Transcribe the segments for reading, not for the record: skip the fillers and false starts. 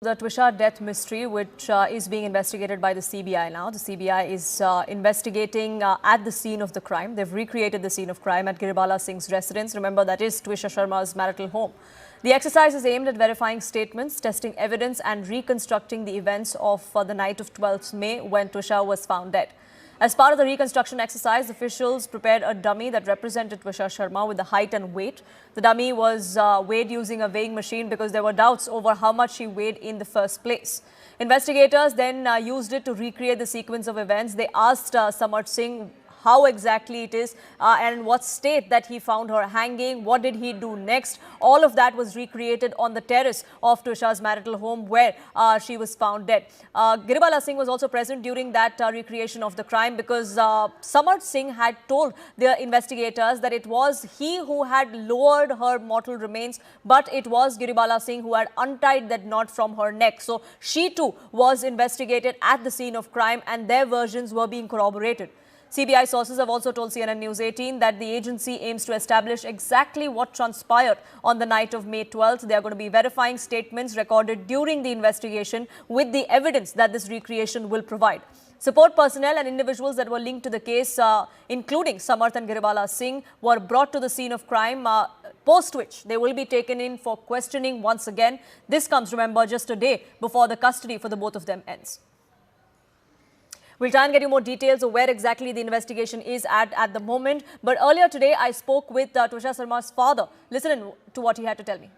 The Twisha death mystery, which is being investigated by the CBI now. The CBI is investigating at the scene of the crime. They've recreated the scene of crime at Giribala Singh's residence. Remember, that is Twisha Sharma's marital home. The exercise is aimed at verifying statements, testing evidence and reconstructing the events of the night of 12th May when Twisha was found dead. As part of the reconstruction exercise, officials prepared a dummy that represented Twisha Sharma with the height and weight. The dummy was weighed using a weighing machine because there were doubts over how much she weighed in the first place. Investigators then used it to recreate the sequence of events. They asked Samarth Singh how exactly it is and what state that he found her hanging, what did he do next. All of that was recreated on the terrace of Twisha's marital home where she was found dead. Giribala Singh was also present during that recreation of the crime because Samarth Singh had told the investigators that it was he who had lowered her mortal remains, but it was Giribala Singh who had untied that knot from her neck. So she too was investigated at the scene of crime and their versions were being corroborated. CBI sources have also told CNN News 18 that the agency aims to establish exactly what transpired on the night of May 12th. They are going to be verifying statements recorded during the investigation with the evidence that this recreation will provide. Support personnel and individuals that were linked to the case, including Samarth and Giribala Singh, were brought to the scene of crime, post which they will be taken in for questioning once again. This comes, remember, just a day before the custody for the both of them ends. We'll try and get you more details of where exactly the investigation is at the moment. But earlier today, I spoke with Twisha Sharma's father. Listen in to what he had to tell me.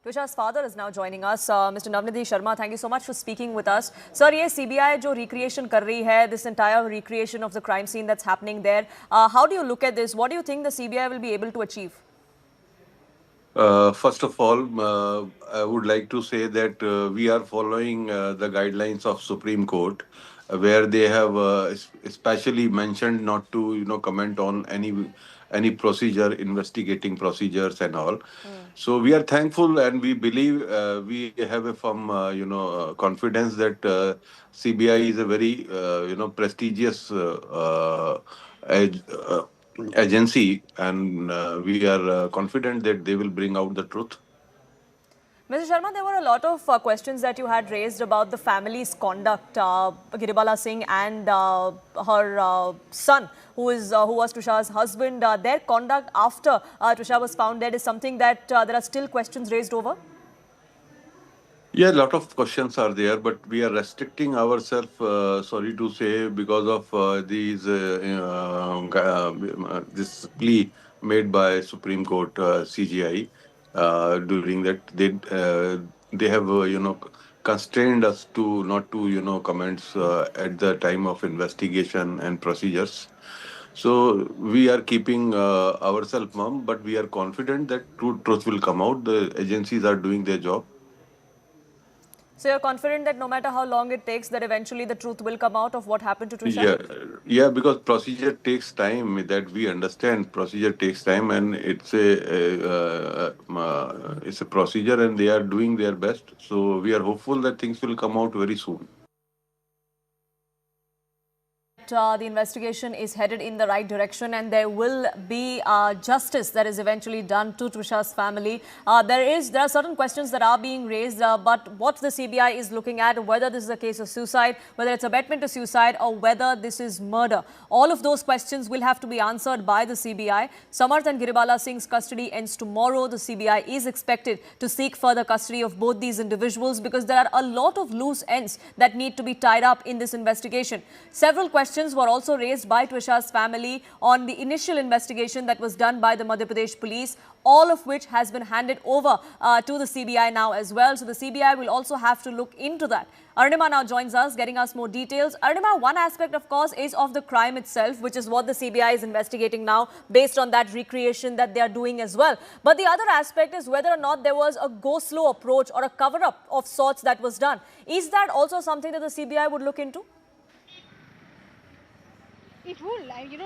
Twisha's father is now joining us. Mr. Navnidhi Sharma, thank you so much for speaking with us. Sir, ये CBI जो recreation कर रही है, this entire recreation of the crime scene that's happening there, how do you look at this? What do you think the CBI will be able to achieve? First of all, I would like to say that we are following the guidelines of Supreme Court, where they have especially mentioned not to, comment on any procedure, investigating procedures and all. So we are thankful and we believe we have a firm, confidence that CBI is a very, prestigious agency, and we are confident that they will bring out the truth. Mr. Sharma, there were a lot of questions that you had raised about the family's conduct. Giribala Singh and her son, who was Twisha's husband, their conduct after Twisha was found dead is something that there are still questions raised over? Yeah, a lot of questions are there, but we are restricting ourselves, sorry to say, because of this plea made by Supreme Court CGI. During that, they have constrained us to not to comments at the time of investigation and procedures. So we are keeping ourselves mum, but we are confident that truth will come out. The agencies are doing their job. So you're confident that no matter how long it takes, that eventually the truth will come out of what happened to Twisha? Yeah, because procedure takes time. That we understand. Procedure takes time, and it's a procedure, and they are doing their best. So we are hopeful that things will come out very soon. The investigation is headed in the right direction and there will be justice that is eventually done to Twisha's family. There are certain questions that are being raised, but what the CBI is looking at, whether this is a case of suicide, whether it's abetment to suicide or whether this is murder. All of those questions will have to be answered by the CBI. Samarth and Giribala Singh's custody ends tomorrow. The CBI is expected to seek further custody of both these individuals because there are a lot of loose ends that need to be tied up in this investigation. Several questions were also raised by Twisha's family on the initial investigation that was done by the Madhya Pradesh police, all of which has been handed over to the CBI now as well. So the CBI will also have to look into that. Arunima now joins us, getting us more details. Arunima, one aspect, of course, is of the crime itself, which is what the CBI is investigating now based on that recreation that they are doing as well. But the other aspect is whether or not there was a go-slow approach or a cover-up of sorts that was done. Is that also something that the CBI would look into? It will,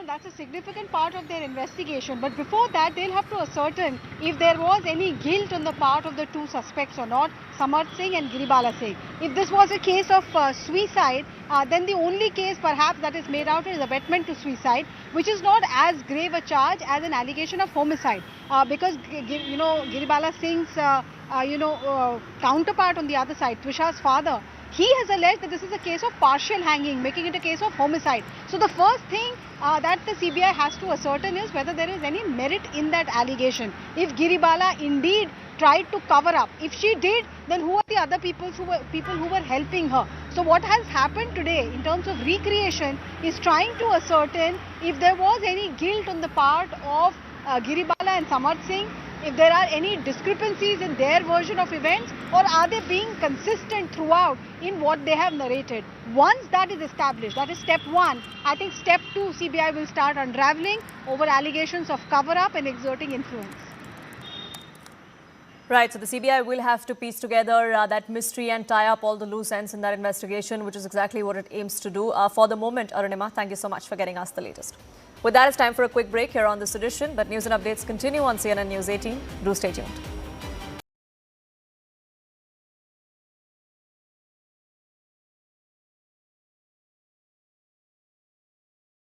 that's a significant part of their investigation. But before that, they'll have to ascertain if there was any guilt on the part of the two suspects or not, Samarth Singh and Giribala Singh. If this was a case of suicide, then the only case perhaps that is made out is abetment to suicide, which is not as grave a charge as an allegation of homicide. Because, Giribala Singh's counterpart on the other side, Twisha's father, he has alleged that this is a case of partial hanging, making it a case of homicide. So the first thing that the CBI has to ascertain is whether there is any merit in that allegation. If Giribala indeed tried to cover up, if she did, then who are the other people who were helping her? So what has happened today in terms of recreation is trying to ascertain if there was any guilt on the part of Giribala and Samarth Singh, if there are any discrepancies in their version of events, or are they being consistent throughout in what they have narrated. Once that is established, that is step one, I think step two, CBI will start unraveling over allegations of cover-up and exerting influence. Right, so the CBI will have to piece together that mystery and tie up all the loose ends in that investigation, which is exactly what it aims to do. For the moment, Arunima, thank you so much for getting us the latest. With that, it's time for a quick break here on this edition, but news and updates continue on CNN News 18. Do stay tuned.